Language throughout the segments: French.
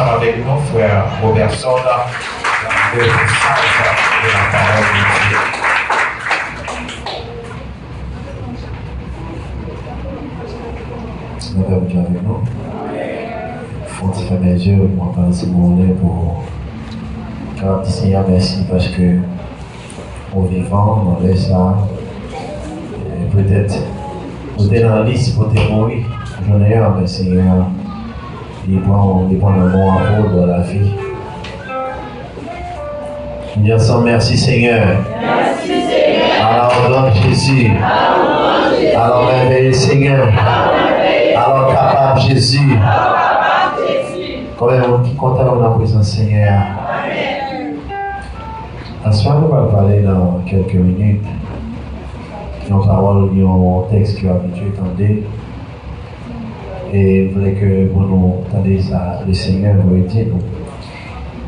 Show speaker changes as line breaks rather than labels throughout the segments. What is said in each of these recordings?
ensemble avec nous, frère Robertson, le message de la parole de Dieu.
Madame Dieu avec nous. Faut que tu mes yeux, moi, par ce moment-là, pour Seigneur, merci parce que au vivant, on laisse ça. Peut-être, vous êtes dans la liste pour te mourir. J'en ai un, mais Seigneur, il prend le bon amour dans la vie. Nous disons merci Seigneur.
Merci Seigneur.
Alors, donc Jésus. Alors, merveilleux Seigneur. Alors, capable Jésus. Quand même, on est content de la présence Seigneur. En ce moment, on va parler dans quelques minutes. Nous parole, un texte qui est habitué à entendre. Et je voulais que vous nous entendiez ça, le Seigneur vous dire nous.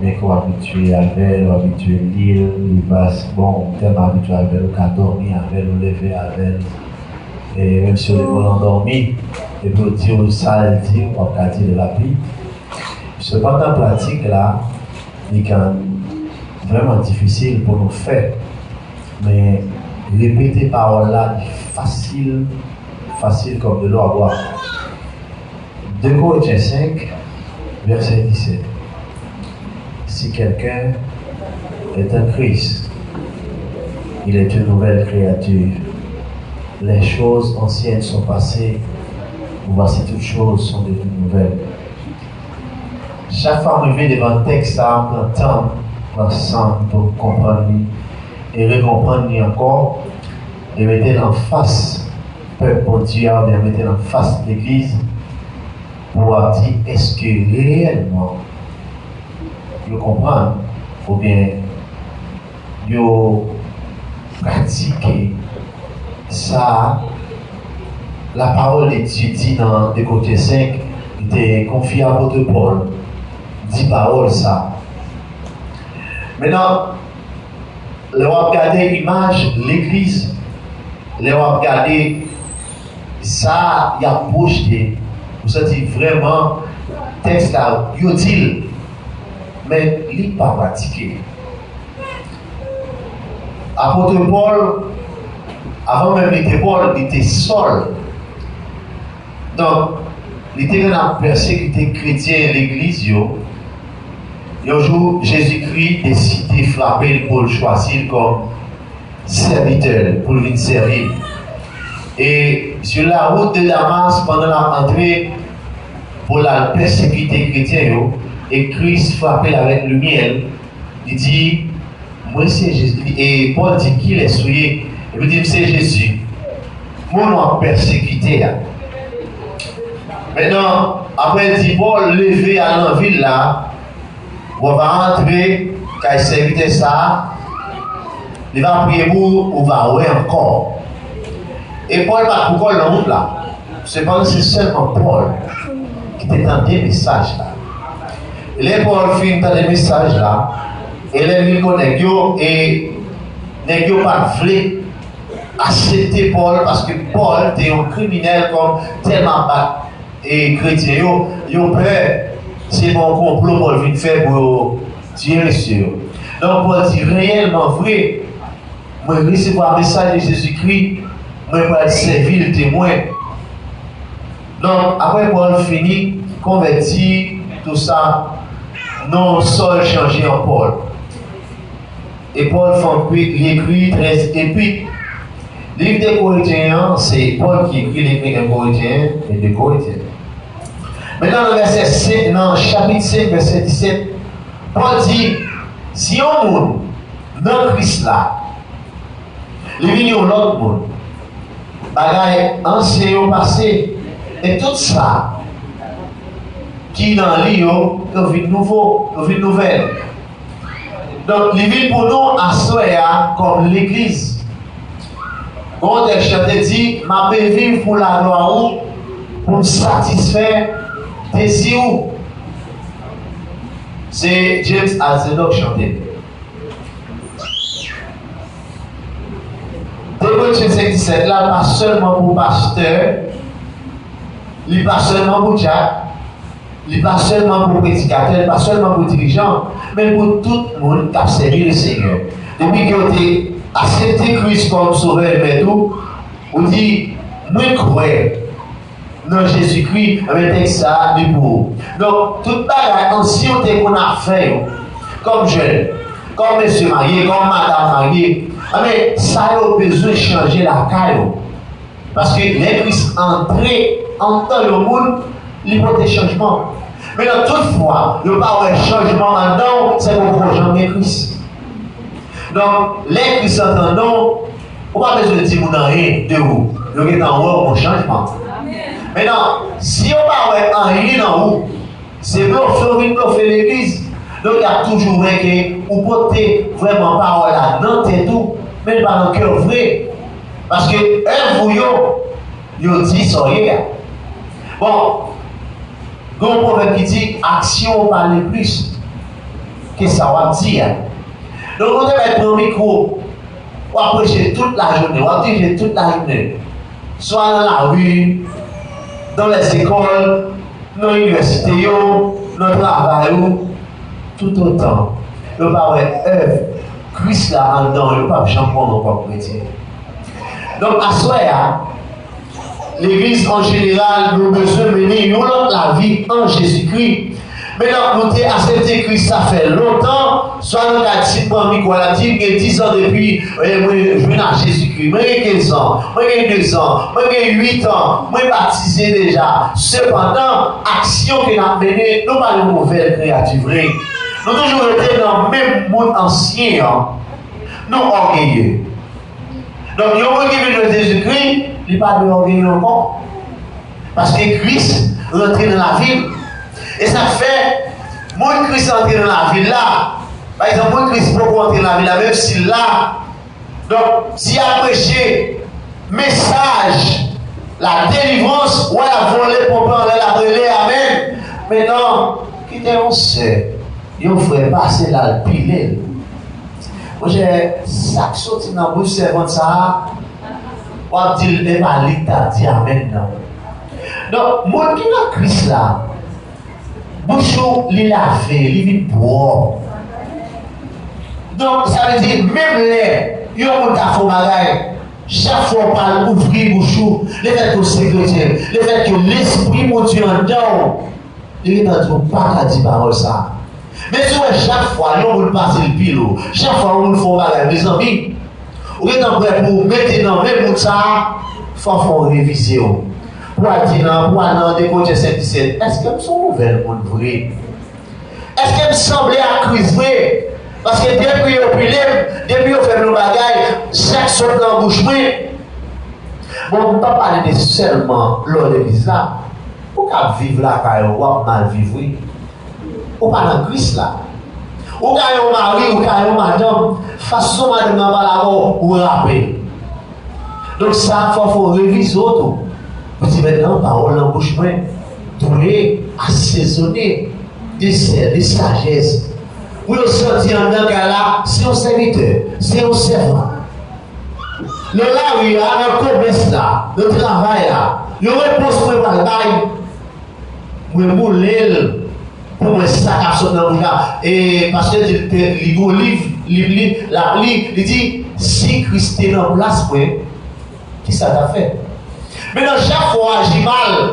Mais qu'on habitué avec, on habitué à lire, il passe, bon, tellement habitué avec, on a dormi avec, on lever avec. Et même si on est endormi, et pour dire ça, elle dit, on va dire de la vie. Cependant, la pratique là, il est vraiment difficile pour nous faire. Mais répéter paroles là, facile comme de l'eau à boire. 2 Corinthiens 5, verset 17. Si quelqu'un est un Christ, il est une nouvelle créature. Les choses anciennes sont passées, voici toutes choses sont devenues nouvelles. Chaque fois que je vais devant le texte, ça prend temps ensemble pour comprendre et recomprendre encore, et mettre en face peuple pour Dieu, et mettre en face l'Église pour dire est-ce que réellement je comprends ou bien je pratique ça. La parole de Dieu dit dans 2 Corinthiens 5, il était confié à l'apôtre Paul, 10 paroles ça. Maintenant, là on va regarder l'image, l'église, là on va regarder ça, il y a projeté, vous sentez vraiment, texte là, utile, mais il n'est pas pratiqué. Apôtre Paul, avant même d'être Paul, il était seul. Donc, il était dans persécuté chrétien l'église. Un jour, Jésus-Christ décide de frapper pour le choisir comme serviteur, pour venir servir. Et sur la route de Damas, pendant l'entrée, pour la persécuter chrétien, et Christ frappait avec le miel, il dit, moi c'est Jésus. Et Paul dit qu'il est souillé. Et il dit, c'est Jésus. Moi, on a persécuté. Maintenant, après, il dit, Paul, levé à l'envie là, on va rentrer, quand il serviteur ça, il va prier pour, on va ouvrir encore. Et Paul va pourquoi l'homme là. Cependant, c'est seulement Paul qui t'entend des messages là. Et là, Paul finit dans les messages là, et là, il connaît et n'est pas voulu accepter Paul parce que Paul était un criminel comme tellement bas et chrétien. Ils ont peur, c'est mon complot pour venir faire pour tirer sur eux. Donc, Paul dit réellement vrai, moi, recevoir un message de Jésus-Christ, moi, je vais servir le témoin. Donc, après, Paul finit, converti, tout ça, non seul changé en Paul. Et Paul il écrit 13 épîtres. Le livre des Corinthiens, c'est Paul qui écrit l'épître des Corinthiens et des Corinthiens. Maintenant, dans chapitre 5, verset 17, Paul dit, si on monde dans Christ là, il vient de l'autre monde, bagaille ancien au passé, et tout ça, qui dans l'île, il vit nouveau, il vit nouvelle. Donc, il vit pour nous à soi comme l'église. Quand elle chante dit, ma paix vive pour la gloire, pour me satisfaire désir. C'est James Azenock chanté. 2 Corinthiens 5:17 là, pas seulement pour pasteur, il pas seulement pour Jack, il n'est pas seulement pour prédicateur, pas seulement pour dirigeants, mais pour tout le monde qui a servi le Seigneur. Depuis que tu as accepté Christ comme sauveur et tout, on dit, moi crois dans Jésus-Christ, avec ça, du pour. Donc, toute bagarre ancienneté qu'on a fait, comme jeune, comme monsieur marié, comme madame mariée, mais ça a besoin de changer la caille. Parce que les Christ entrés en temps le monde, il faut des changements. Mais dans toutefois, il n'y a pas de changement là-dedans, c'est pour changer Christ. Donc, les Christ entendons, on n'a pas besoin de dire rien de vous. Nous sommes en haut pour changement. Maintenant, si on n'a pas rien en haut, c'est pour faire l'église. Donc, il y a toujours un que vous portez vraiment parole là dans tes tout, mais pas dans le cœur vrai. Parce que un vous dit ça hier. Bon, il y a un proverbe qui dit action parle plus que ça va dire. Donc, on va mettre un micro, on va prêcher toute la journée, on va prêcher toute la journée. Soit dans la rue, dans les écoles, dans l'université, dans le travail, tout autant. Il n'y a pas d'œuvre. Christ là en dedans, il n'y a pas de chambon dans le chrétien. Donc, à ce moment-là, l'Église en général, nous besoin de mener la vie en Jésus-Christ. Maintenant, nous avons accepté Christ, ça fait longtemps. Soit nous avons dit, moi, Nicolas, dit que 10 ans depuis, je viens à Jésus-Christ. Moi, j'ai 15 ans, moi, j'ai 2 ans, moi, j'ai 8 ans, moi, baptisé déjà. Cependant, action que nous avons menée, nous pas de nouvelles créatures. Nous avons toujours été dans le même monde ancien, nous orgueilleux. Donc, il y a un qui vient de Jésus-Christ, il n'y a pas de orgueil encore. Parce que Christ rentre dans la ville. Et ça fait, moi, Christ rentre dans la ville là. Par exemple, moi, Christ peut rentrer dans la ville là, même si là. Donc, s'il a prêché message, la délivrance, ou la volée pour prendre la relais, amen. Maintenant, quittez-on sait, il faut passer là, le piler. Moi, j'ai chaque sorti dans la bouche, servant ça, on va dire, les maliques t'as dit amen. Donc, moi qui a Christ là, bouchou, il a fait, il vit pour. Donc, ça veut dire, même les, il y a un tafou bagaille, chaque fois on parle ouvrir bouchou, le fait que c'est chrétien, le fait que l'esprit mon Dieu en dedans, il n'a pas qu'à dire parole ça. Mais si chaque fois, on veut passer le pilo, chaque fois on fait bagaille, mes amis, on est en prêt pour mettre dans le même ça, il faut réviser. Pour dire, pour aller des côtés 7-17, est-ce qu'elles sont nouvelles pour le vrai? Est-ce qu'elles semblent à Christ vrai? Parce que depuis on pile, depuis on fait nos bagailles, chaque sorte d'embouchement. Bon, on ne peut pas parler de seulement l'ordre de l'église là. Pourquoi vivre là quand on mal vivre? On parle dans Christ là. Ou quand on mari, ou quand on madame, façon madame n'a pas la ou rappeler. Donc ça, il faut réviser tout. Vous maintenant, parole en bouche, tourner, assaisonner, des sagesse. Vous le sentez en tant que là, c'est un serviteur, c'est un servant. Le là, oui, là, le commerce là, le travail là, le réponse pour le bagaille, pour le moulin, pour le sac à son dans là. Et parce que le livre, il dit, si Christ est en place, qui ça t'a fait? Maintenant, chaque fois, j'ai mal,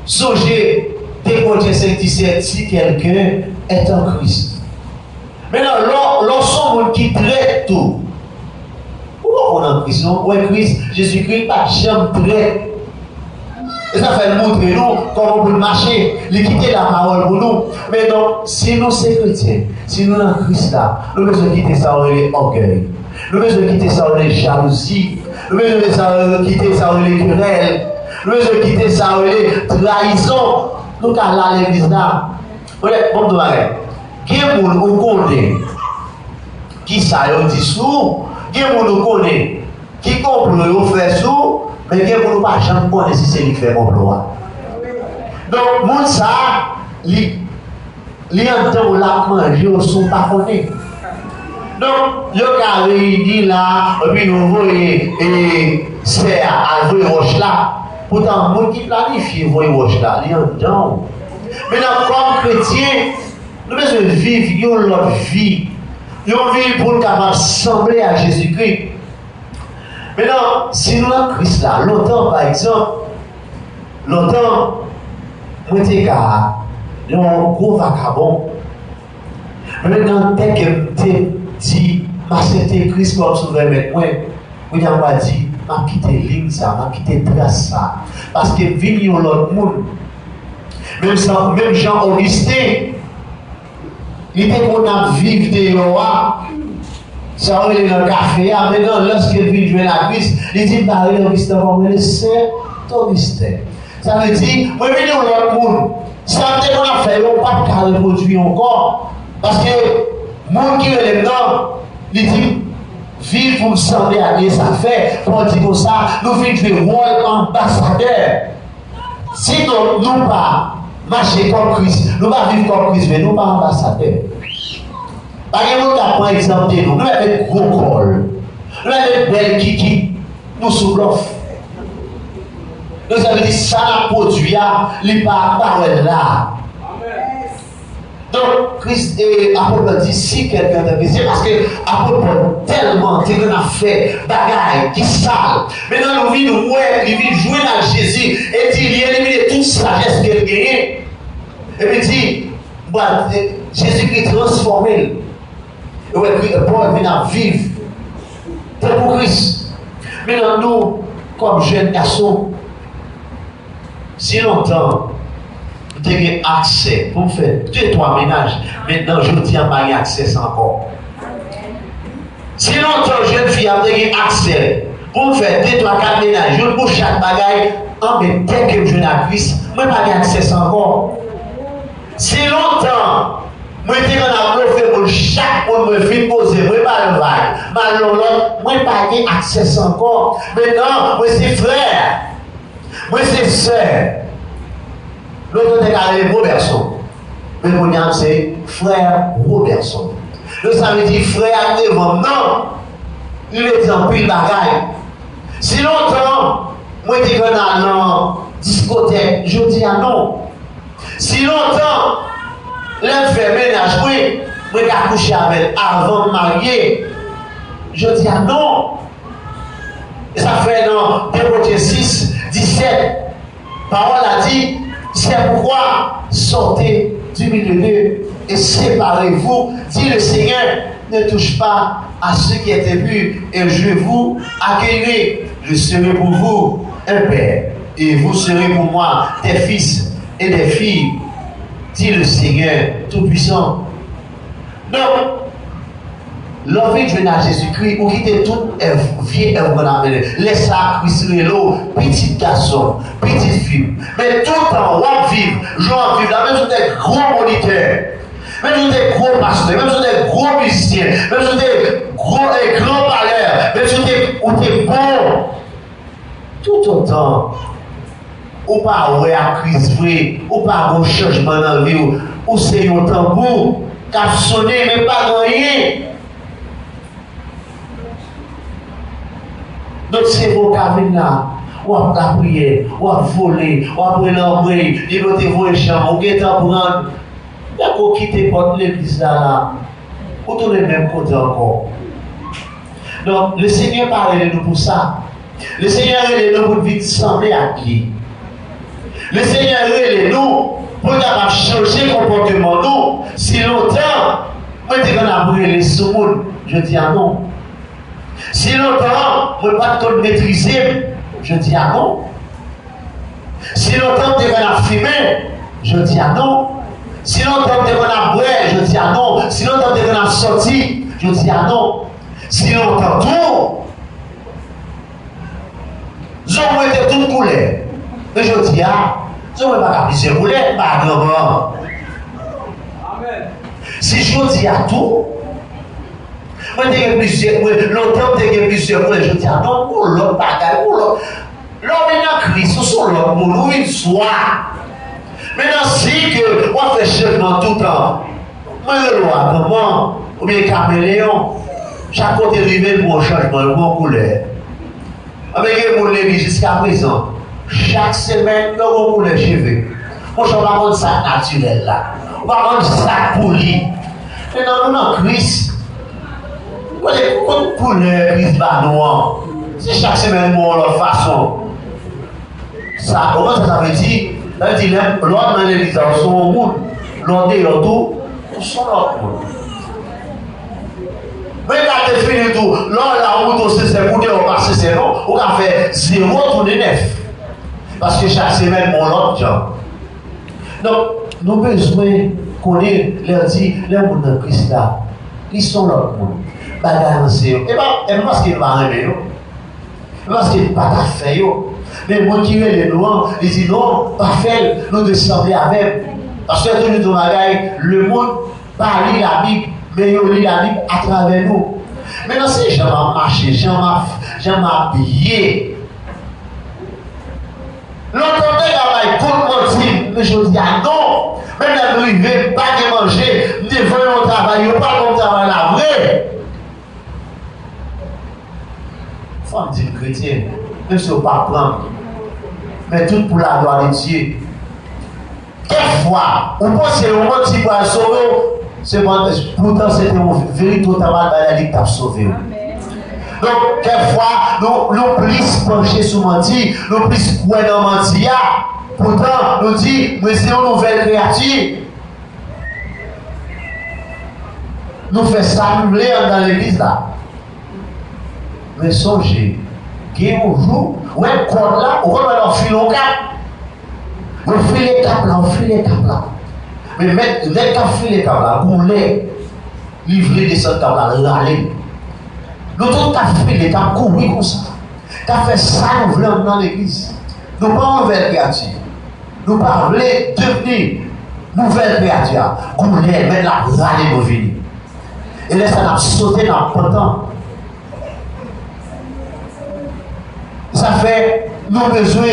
songez, décoté 5-17, si quelqu'un est en Christ. Maintenant, lorsqu'on qui traite tout, pourquoi on est en Christ? Oui, Christ, Jésus-Christ, pas jamais traite. Et ça fait montrer nous comment on peut marcher, quitter la parole pour nous. Mais donc, si nous sommes chrétiens, si nous sommes en Christ là, nous devons quitter ça au orgueil. Nous devons quitter ça au jalousie. Nous devons quitter ça au querelle. Nous devons quitter ça au trahison. Nous avons là l'église là. Bon, bon, qui est mon connaît qui ça yo dit sous, qui est mon connaît qui complot yo fait sous, mais qui est mon pas jamais connaît si c'est lui fait complot. Donc mon ça li entend la manger au son pas connaît. Donc yo ka réuni là et puis nous voyons et c'est à jouer roche là. Pourtant mon qui planifie voyer roche là, li entend. Maintenant, comme chrétien, nous devons vivre une autre vie. Une vie pour nous ressembler à Jésus-Christ. Maintenant, si nous avons Christ là, longtemps par exemple, longtemps, moi j'étais un gros vagabond. Maintenant, dès que je dis, m'accepter Christ comme sauveur, moi, je n'ai pas dit, je quitté ligne ça, je quitté trace ça. Parce que venir l'autre monde, même Jean-Augustin, il était qu'on a vivre de l'oa, ça on est dans le café, maintenant lorsqu'il vient jouer la Christ, il dit, bah, Augustin, on va le Saint-Augustin. Ça veut dire, moi, je viens l'autre monde, ça veut dire qu'on a fait, on ne peut pas reproduire encore. Parce que le monde qui est là-dedans, il dit, vivre pour me sembler à Dieu, ça fait, pour dire comme ça, nous vivons jouer rôle ambassadeur. Sinon, nous ne pas marcher comme Christ, nous ne pas vivre comme Christ, mais nous ne pas ambassadeurs. Par exemple, par exemple, nous avons gros col, nous avons belle kiki, nous sous l'offre. Nous avons dit, ça n'a produit, il n'est pas là. Donc, Christ et l'apôtre dit, si quelqu'un t'a fait, c'est parce que l'apôtre tellement qu'on a fait bagaille qui sale. Maintenant, nous vivons, il vit jouer dans Jésus et dit, il élimine toute sagesse qu'il a gagnée. Et puis il dit, Jésus qui est transformé. Et Paul vient à vivre. C'est pour Christ. Maintenant, nous, comme jeunes garçons, si longtemps, vous avez accès pour faire 2-3 ménages. Maintenant, je ne tiens pas accès encore. Si longtemps, jeune fille a accès pour faire 2-3-4 ménages, je pour chaque bagaille, mais dès que je n'ai Christ, je n'ai pas accès encore. Si longtemps, moi, je n'ai pas chaque monde me fait poser, je n'ai pas le vague. Je n'ai pas accès encore. Maintenant, moi, c'est frère. Moi, c'est soeur. L'autre est carré Robertson. Mais mon nom, c'est frère Robertson. Donc, ça veut dire frère devant. Non. Il est en pile bagaille. Si longtemps, moi, je suis dans discothèque, je dis non. Si longtemps, l'un fait ménage, oui, moi, je couché avec avant de marier, je dis non. Et ça fait dans 2 Corinthiens 6, 17. Parole a dit, c'est pourquoi sortez du milieu d'eux et séparez-vous, dit le Seigneur, ne touche pas à ce qui est impu et je vous accueillerai. Je serai pour vous un père et vous serez pour moi des fils et des filles, dit le Seigneur Tout-Puissant. Donc, l'envie de venir à Jésus-Christ, ou quitter toute vieille œuvre qu'on appelle, laisse ça, Christ l'eau, petit garçon, petite fille. Mais tout le temps, on va vivre, genre vivre, même si des gros moniteurs, même si des gros pasteurs, même si des gros musiciens, même si des grands parleurs, même si des bons, tout autant, ou pas ouais à Christ vrai, ou pas un changement dans la vie, ou c'est un tambour, qui a sonné, mais pas rien. Donc c'est vos cabines là, ou à la prière, ou à voler, ou à prendre l'embrouille, il va te voir les champs, ou qui est en prendre, il y a qu'on quitte porte l'église là, ou tout le même côté encore. Donc le Seigneur parle de nous pour ça. Le Seigneur est de nous pour vite sembler à qui. Le Seigneur est de nous pour changer le comportement nous. Si longtemps, moi je vais brûler les sous-monde, je dis ah non. Si longtemps, je ne peux pas te maîtriser, je dis ah non. Si longtemps, tu vas fumer, je dis ah non. Si longtemps, tu vas boire, je dis ah non. Si longtemps, tu vas sortir, je dis ah non. Si longtemps, tout, je vais mettre toute couleur. Mais je dis ah, je ne vais pas plusieurs couleurs, pas grand-mère. Si je dis à tout, moi, longtemps, tu as plusieurs fois, je dis, ah non, pour l'autre bagaille, pour l'autre. L'homme est dans Christ, ce sont l'homme, pour nous, une soie. Maintenant, si que, on fait changement tout le temps, moi, le roi, comment, ou bien caméléon, chaque côté rivé pour un changement, le bon couleur. Avec les mots jusqu'à présent, chaque semaine, nous avons couleur cheveux. Moi, je ne vais pas prendre ça naturel là. On va prendre ça poli. Mais non, nous, dans Christ, quand pour le Christ va nous, si chaque semaine, nous, on leur façon, ça, comment ça veut dire? Ça veut dire, l'autre dans l'église, on sont au monde, l'autre est autour, on sont l'autre monde. Mais quand tu finis tout, l'autre là, on c'est pour on passe, c'est non, on va faire 0 tourner 9. Parce que chaque semaine, on l'autre genre. Donc, nous avons besoin qu'on ait leur dit, les gens dans Christ là, ils sont l'autre monde. Balancer. Et pas parce qu'il va arriver, parce qu'il n'a pas fait. Mais moi qui vais les noirs, ils disent non, pas fait, nous devons sembler avec. Parce que tout le monde, le monde parle la Bible, mais il lit la Bible à travers nous. Maintenant, si j'aime marcher, j'aime m'habiller. L'entendez là-bas, tout le monde dit, mais je dis ah non, même la arrivée, pas de manger, nous devons au travail, pas comme travail la vraie. Il faut me dire chrétien, même si on ne peut pas prendre, mais tout pour la gloire de Dieu. Quelquefois, on pense que le moment qui va sauver, pourtant c'était une véritable maladie qui a sauvé. Donc, quelquefois, nous plus penchés sur menti, nous plus coués dans menti. Pourtant, nous disons, nous sommes une nouvelle créature. Nous faisons ça, nous voulons dans l'église là. Mais songez, qu'il y a un jour, où un corps là, on va leur filer au cap. On file les caps là, on file les caps là. Mais mettre les caps file les caps là, vous voulez livrer des centres là, l'aller. Nous tous avons fait les caps courir comme ça. Tu as fait ça, nous voulons dans l'église. Nous ne pas nouvelle créature. Nous pas voulons devenir nouvelle créature. Nous voulons mettre la râler nos vies. Et là, ça n'a sauté dans le pantan. Ça fait, nous besoin,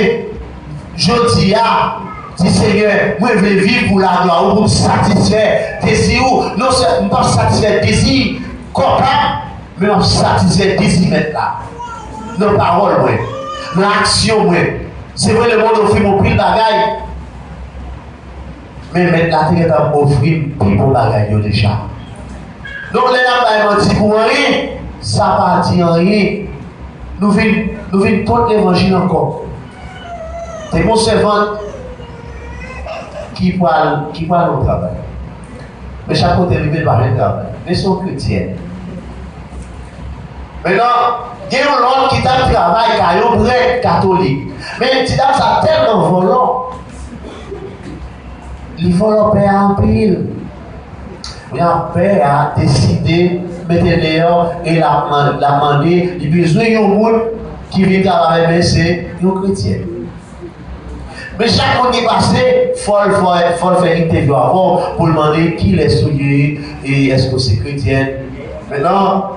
je dis à, dis Seigneur, moi je veux vivre pour la gloire, pour me satisfaire, désir, non seulement pas satisfaire désir, copain, mais on satisfaire désir maintenant. Nos paroles, moi, nos actions, moi. C'est vrai, le monde offre mon prix de bagaille, mais maintenant, tu as offert plus bon bagaille déjà. Donc, les gens qui dit pour rien, ça ne dit rien. Nous vîmes tout l'évangile encore. C'est mon servant qui parle au travail. Mais chaque côté, il ne va pas travail. Mais ils sont chrétiens. Maintenant, il y a un autre qui a travail, qui a un vrai catholique. Mais il a ça tellement volant. Il faut le payer en pile. Il a peur à décider de mettre dehors et la demander. Il a besoin d'un monde qui vient travailler, mais c'est un chrétien. Mais chaque fois qui passe, il faut faire une interview avant pour demander qui est souillé et est-ce que c'est chrétien. Maintenant,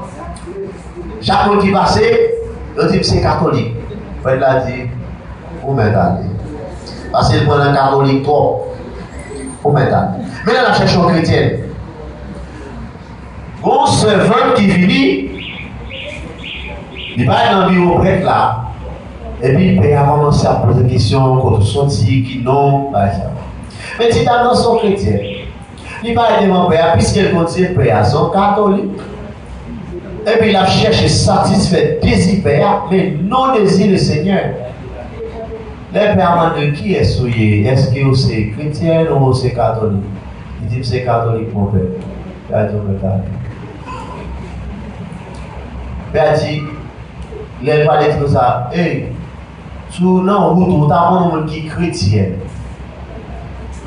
chaque fois qui passe, il dit que c'est catholique. Il a dit, où m'attendez? Parce qu'il prend un catholique trop. Où m'attendez? Maintenant, la cherche chrétienne. Bon servant qui vient, il va dans le bureau prêtre là, et puis il peut commencer à poser des questions contre son dit, qui non, par exemple. Mais si tu as dans son chrétien, il va être mon père, puisqu'il continue père, son catholique. Et puis il a cherché satisfaire désir père, mais non désir le Seigneur. Les pères de qui est souillé? Est-ce que c'est chrétien ou c'est catholique? Il dit que c'est catholique, mon père. Il a dit, Père dit, il a parlé de ça. Hey, sur la route, tu as un monde qui est chrétien.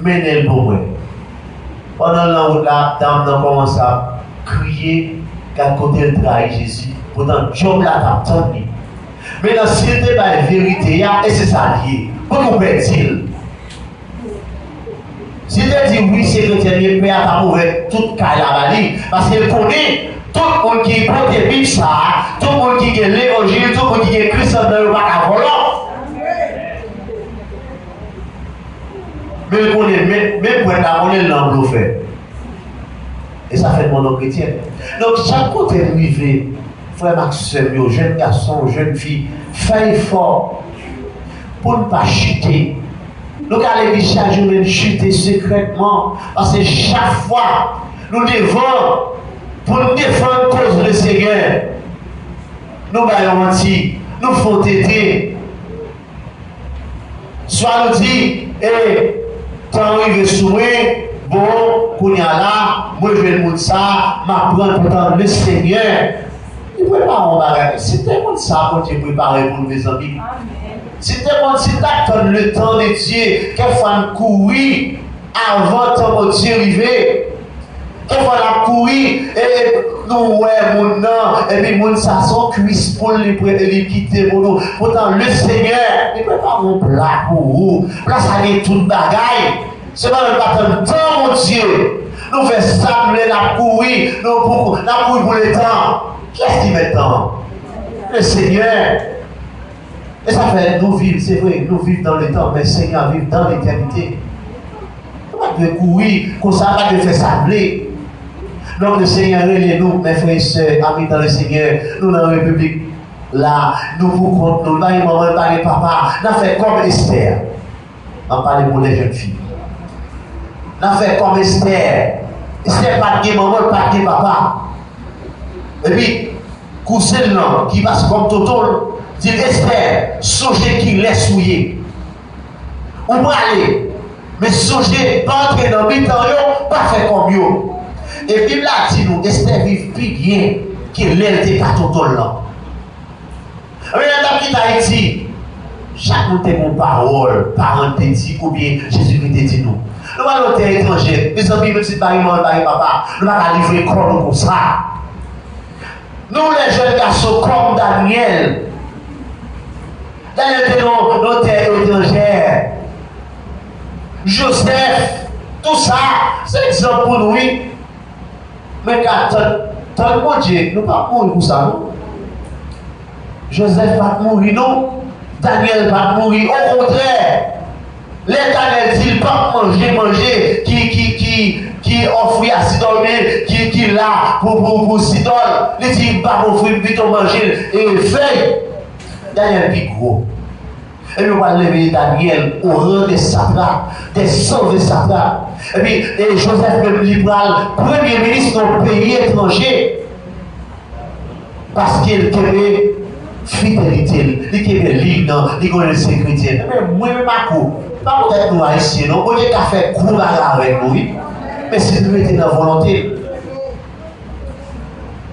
Mais pour moi. Pendant la route, la dame commence à crier qu'à côté de trahir Jésus. Pourtant, Job l'a entendu. Maintenant, s'il était la vérité, et c'est ça lié. Pourquoi peut-il? S'il te dit oui, c'est chrétien, il peut à mourir toute caille parce qu'il connaît. Tout le monde qui porte des Bibles, tout le monde qui est l'évangile, tout le monde qui est Christ dans le bac à volant. Mais on est, même pour être on est l'angle fait. Et ça fait mon nom chrétien. Donc, chaque côté de lui, frère Maxime, jeune garçon, jeune fille, fait effort pour ne pas chuter. Nous allons aller chaque jour chuter secrètement. Parce que chaque fois, nous devons, pour nous défendre cause du Seigneur, nous baillons menti, nous faisons t'aider. Soit nous dit, tant arrivé sous moi, bon, qu'on y a là, moi je vais le monde ça, m'apprendre pourtant le Seigneur. Il prépare un bagage. C'était comme ça quand tu prépares pour mes amis. C'était comme si tu attends le temps de Dieu, quelquefois nous courir avant ton Dieu arriver. Quelquefois nous courir et nous ouais mon nom et puis mon ça son cuisse pour les quitter pour nous. Pourtant le Seigneur, il prépare un plat pour vous. Là ça est toute bagaille. C'est pas le temps mon Dieu. Nous faisons ça, nous la courir, nous courir pour le temps. Qu'est-ce qui met le temps? Le Seigneur. Et ça fait, nous vivons, c'est vrai, nous vivons dans le temps, mais le Seigneur vit dans l'éternité. On va courir, comme ça, on va faire sabler. Donc le Seigneur, nous, mes frères et sœurs, amis dans le Seigneur, nous dans la République, là, nous vous comptons, nous parlons maman, parlons papa, nous fait comme Esther. On parle pour les jeunes filles. Nous fait comme Esther. Esther, pas de maman, pas de papa. Et puis, cousin qui passe comme Toto, dit Esther, songez qu'il laisse souiller. Ou pas aller, mais songez, pas entrer dans le temps, pas faire comme yo. Et puis là, dit nous, Esther vive plus bien que l'aile de Toto là. Regardez dans Haïti, chaque monde a une parole, parent te dit, ou bien Jésus te dit nous. Nous allons au terre étranger, mes amis, même si maman, papa, nous allons livrer comme comme ça. Nous, les jeunes garçons, comme Daniel était dans nos terres étrangères. Joseph, tout ça, c'est exemple pour nous. Mais tant que mon Dieu, nous ne pouvons pas mourir pour ça. Non? Joseph ne va pas mourir, non. Daniel ne va pas mourir. Au contraire, l'Éternel dit, il ne va pas manger, qui offre à Sidon, qui est là pour Sidon. Il dit, il ne va pas offrir, vite manger et feuille. Daniel est gros. Et nous allons lever Daniel au rang des satrapes, des sons des satrapes. Et puis, Joseph le libéral, premier ministre d'un pays étranger, parce qu'il avait fidélité, il avait ligne, il connaît la sécurité. Mais moi-même, pas peut-être nous haïtiens, non, on n'est qu'à faire courage avec nous, mais si nous étions dans la volonté.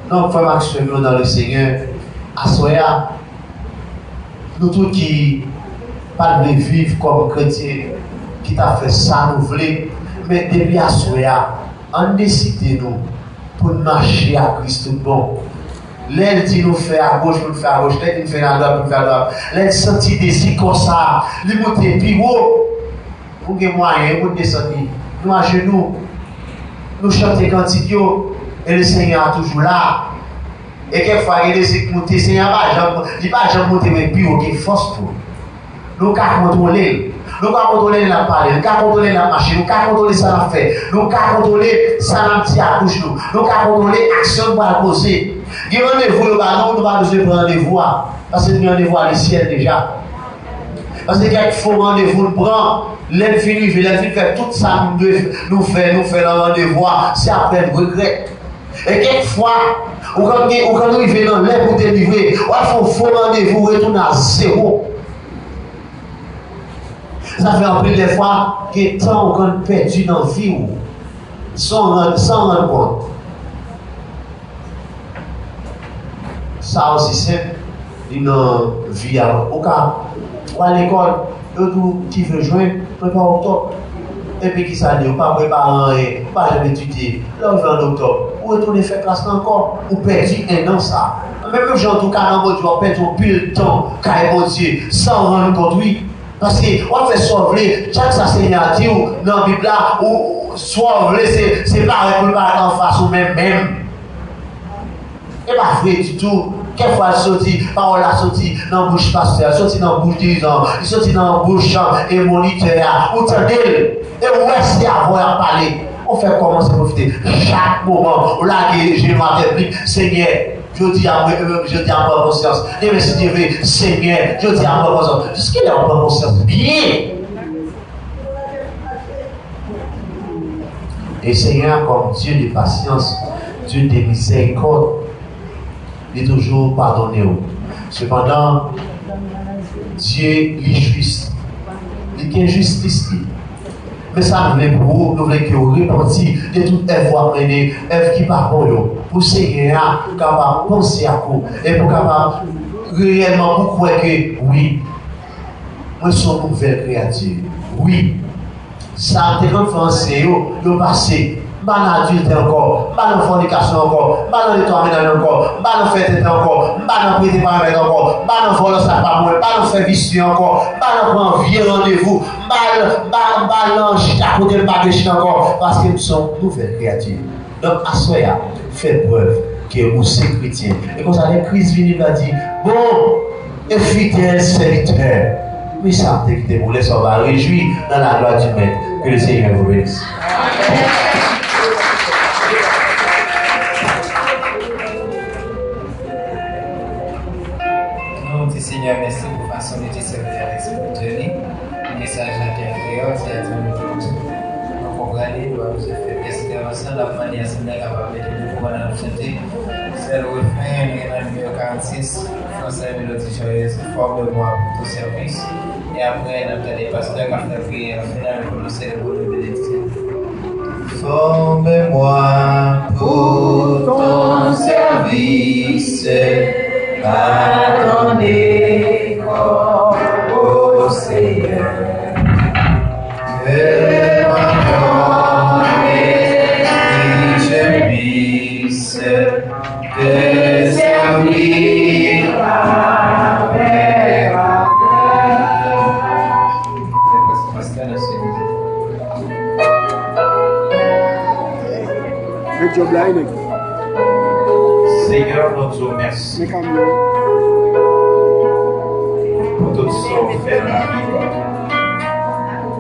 Donc, frère Max, dans le Seigneur, à Soya, nous tous qui parlons de vivre comme chrétiens, qui t'a fait ça, nous voulons, mais depuis à Soya, on décide nous pour marcher à Christ tout bon. L'aile dit nous fait à gauche, nous fait à gauche, l'aile nous fait à droite, nous fait à droite. L'aile sentit des comme ça, les monter plus haut, pour que moyen, pour descendre. Nous à genoux, nous chantons cantiques, et le Seigneur est toujours là. Et quelquefois, il est monté, le Seigneur il va jamais monter, mais plus haut, il force pour. Nous pouvons contrôler. Nous pouvons contrôler la parole, nous pouvons contrôler la machine, nous pouvons contrôler ça la fait, nous pouvons contrôler ça la petit à bouche, nous pouvons contrôler l'action pour la poser. Il y a rendez-vous, nous n'avons pas besoin de rendez-vous, parce que nous avons rendez-vous à le ciel déjà. Parce que quelquefois, rendez-vous, nous prenons, l'aide finit, fait tout ça, nous fait le rendez-vous, c'est après le regret. Et quelquefois, quand nous arrivons dans l'aide pour délivrer, il faut faux rendez-vous, retourner à zéro. Ça fait un peu des fois que tant qu'on perdu dans la vie sans rendre compte. Ça aussi c'est une vie au cas où à l'école, tout qui veut jouer, prépare octobre. Et puis qui ça dit, pas préparer, pas jamais étudier. Là on va en octobre, ou retourner faire classe encore, ou perdu un an ça. Même gens tout cas dans votre perdre pile de temps, car mon Dieu, sans rendre compte, oui. Parce qu'on fait sauver, chaque Seigneur a dit dans la Bible là, ou sauver, c'est pas réparer en face ou même. Et pas vrai du tout. Quelquefois, il sortit, parole a sorti dans la bouche pasteur, sorti dans la bouche dirigeant, il sortit dans la bouche et moniteur, ou tendez, et où est-ce qu'il y a à parler? On fait commencer à profiter. Chaque moment, là, j'ai ma réplique, Seigneur. Je dis à moi conscience. Et merci Dieu, Seigneur, je dis à moi conscience. Est-ce qu'il est en bonne conscience? Bien. Et Seigneur, comme Dieu de patience, Dieu de miséricorde, il est toujours pardonné. Cependant, Dieu est juste. Il est justice. Mais ça, nous voulons pour vous, nous voulons que vous repentiez de toute œuvre menée, œuvre qui part pour vous. Pour Seigneur, capable de penser à vous. Et pour capable réellement vous croire que oui, nous sommes une nouvelle créature. Oui. Ça a été influencé, le passé. Pas dans l'adulte encore, pas dans la fornication encore, pas dans l'étoile encore, pas dans le fait encore, pas dans le prêter par avec encore, pas dans le voler ça pas moi, pas dans le faire vicieux encore, pas dans le prendre vieux rendez-vous, pas dans le côté de bagage encore, parce que nous sommes nouvelles créatures. Donc, à ce moment-là, faites preuve que vous êtes chrétien. Et comme ça, Christ vient va dire, bon, et fidèle serviteur, mais ça me dit que vous laissez, on va réjouir dans la gloire du Maître. Que le Seigneur vous bénisse.
Seigneur, merci pour la façon de te servir avec ce contenu. Le message à l'intérieur, c'est à dire nous comprenons, nous allons faire des interventions de la manière Seigneur capable de pouvoir nous chanter. C'est le refrain, le numéro 46, français, mélodie joyeuse, forme de voix pour tout service. Et après, nous avons des pasteurs qui ont fait prier, au final, nous allons célébrer le bénédiction.
Forme-moi pour ton service. Pardonnez corps au Seigneur, que mon esprit je puisse te servir avec
Seigneur, nous te remercions pour tout ce qu'on fait dans la vie. Nous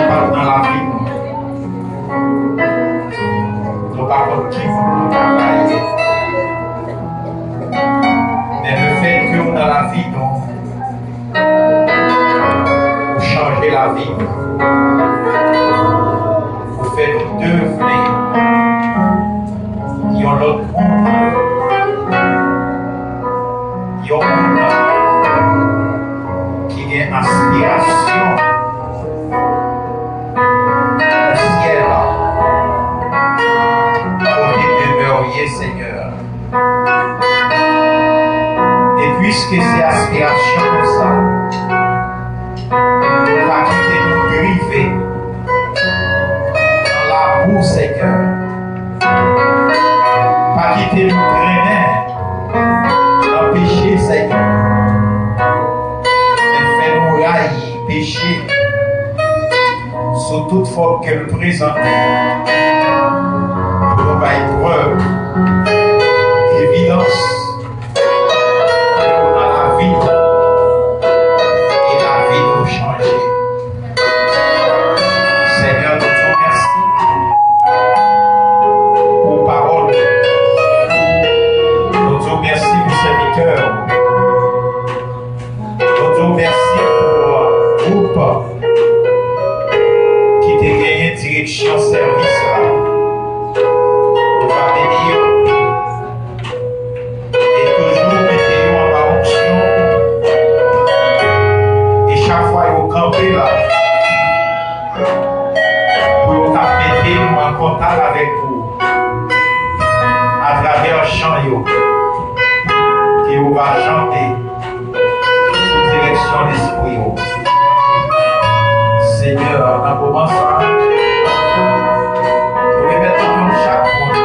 parlons dans la vie. Nous parlons qui nous travailler. Mais le fait que nous dans la vie, nous changer la vie, nous faire nous devenir qui ont l'autre monde. Il y a un monde qui a une aspiration au ciel pour demeurer, Seigneur. Et puisque c'est aspiration comme ça, on va quitter nous griver dans la boue, Seigneur. Pas quitter nous traîner dans le péché, Seigneur. Mais fais-nous railler, péché, sous toute forme que nous présentons. Pour nous faire preuve, évidence, dans la vie, et la vie nous changer. Seigneur, nous te remercions pour parole. Nous te remercions pour serviteur. Nous te remercions pour groupe qui t'a gagné direction service là. Nous va bénir et toujours mettre en fonction. Et chaque fois vous campez là pour vous mettre en contact avec vous à travers le chant que vous va chanter sous direction de l'esprit. Seigneur, en commençant, nous remettons chaque monde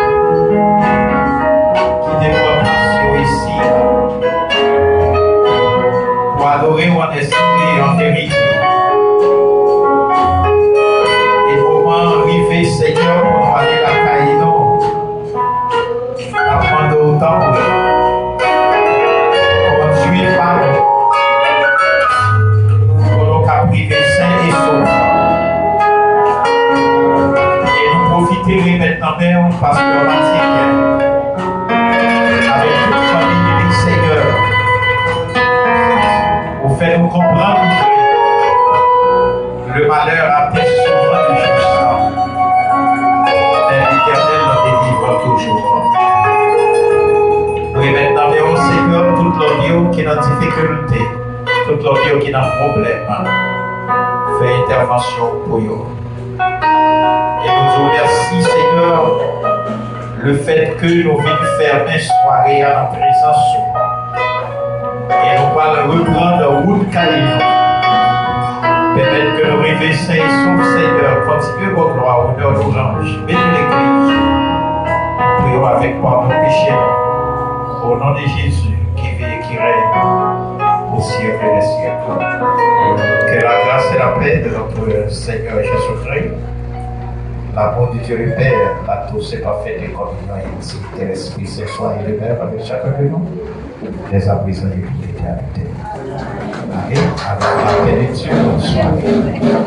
qui développe ici pour adorer en esprit et en vérité. Et comment arriver, Seigneur, pour aller la caïno, afin d'autant conduire par pour nos cas privés saints et saufs. Et nous profiter maintenant même parce que avec toute famille du Seigneur, vous faites nous comprendre que le malheur a été souvent de juste. l'autre qui a un problème, fait intervention pour eux. Et nous vous remercions, Seigneur, le fait que nous venons faire une soirée à la présence. Et nous allons reprendre la route Caïn. Permettre que nous arrivions saints et saufs, Seigneur, continuez vos gloires, honneur nos anges, bénis l'Église. Prions avec moi nos péchés. Au nom de Jésus, qui vit et qui règne au siècle des siècles. Que la grâce et la paix de notre Seigneur Jésus-Christ, l'amour du Dieu le Père, la douce et parfaite communion et de l'Esprit Saint soit et demeure avec chacun de nous, les abrisants de l'éternité. Amen. Avec la paix de Dieu, bonne soirée.